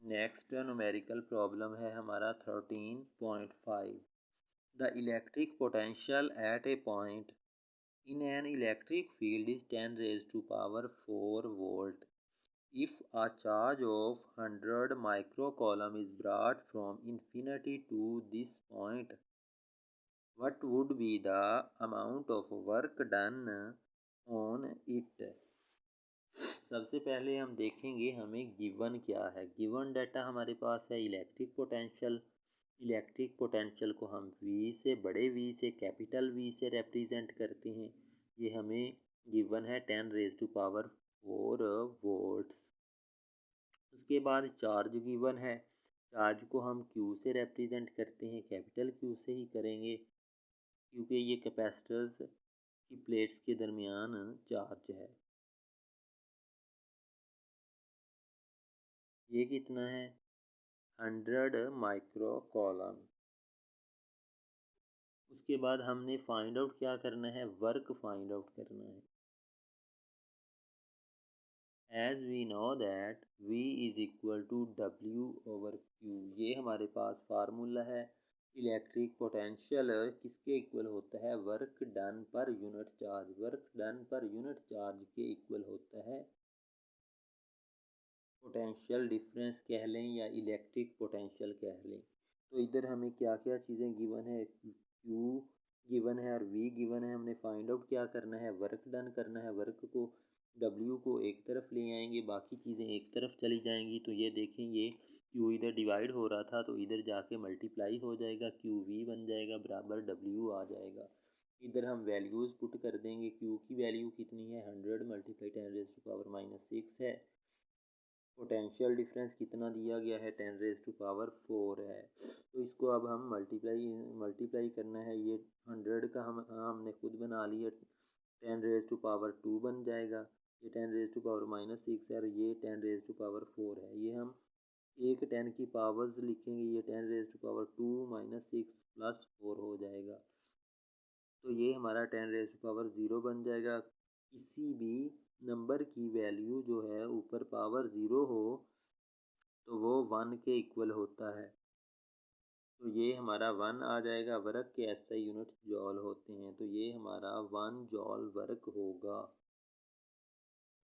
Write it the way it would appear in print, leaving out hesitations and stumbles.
Next numerical problem है हमारा 13.5। The electric potential at A point in an electric field is 10 raised to power 4 volt. If a charge of 100 microcoulomb is brought from infinity to this point, what would be the amount of work done on it? सबसे पहले हम देखेंगे हमें given क्या है। Given data हमारे पास है electric potential. Electric potential को हम V से, बड़े V से, कैपिटल V से रिप्रेजेंट करते हैं। ये हमें गिवन है 10 रेज टू पावर 4 वोल्ट्स। उसके बाद चार्ज गिवन है। चार्ज को हम Q से रिप्रेजेंट करते हैं, कैपिटल Q से ही करेंगे क्योंकि ये कैपेसिटर्स की प्लेट्स के दरमियान चार्ज है। ये कितना है? 100 माइक्रोकॉलम। उसके बाद हमने फाइंड आउट क्या करना है? वर्क फाइंड आउट करना है। As we know that V is equal to W/Q। ये हमारे पास फार्मूला है। इलेक्ट्रिक पोटेंशियल किसके इक्वल होता है? Work done per unit charge. Work done per unit charge के इक्वल होता है पोटेंशियल डिफरेंस कह लें या इलेक्ट्रिक पोटेंशियल कह लें। तो इधर हमें क्या क्या चीज़ें गिवन है? Q गिवन है और V गिवन है। हमने फाइंड आउट क्या करना है? वर्क डन करना है। वर्क को W को एक तरफ ले आएंगे, बाकी चीज़ें एक तरफ चली जाएंगी। तो ये देखेंगे Q इधर डिवाइड हो रहा था तो इधर जाके मल्टीप्लाई हो जाएगा, QV बन जाएगा बराबर W आ जाएगा। इधर हम वैल्यूज़ पुट कर देंगे। Q की वैल्यू कितनी है? 100 मल्टीप्लाई 10 रेज़ टू पावर -6 है। पोटेंशियल डिफरेंस कितना दिया गया है? 10 रेज़ टू पावर 4 है। तो इसको अब हम मल्टीप्लाई करना है। ये 100 का हमने खुद बना लिया, 10 रेज़ टू पावर 2 बन जाएगा। ये 10 रेज़ टू पावर -6 है और ये 10 रेज़ टू पावर 4 है। ये हम एक 10 की पावर्स लिखेंगे। ये 10 रेज़ टू पावर 2 -6 + 4 हो जाएगा। तो ये हमारा 10 रेज़ टू पावर 0 बन जाएगा। किसी भी नंबर की वैल्यू जो है ऊपर पावर 0 हो तो वो 1 के इक्वल होता है। तो ये हमारा 1 आ जाएगा। वर्क के SI यूनिट्स जॉल होते हैं, तो ये हमारा 1 जॉल वर्क होगा।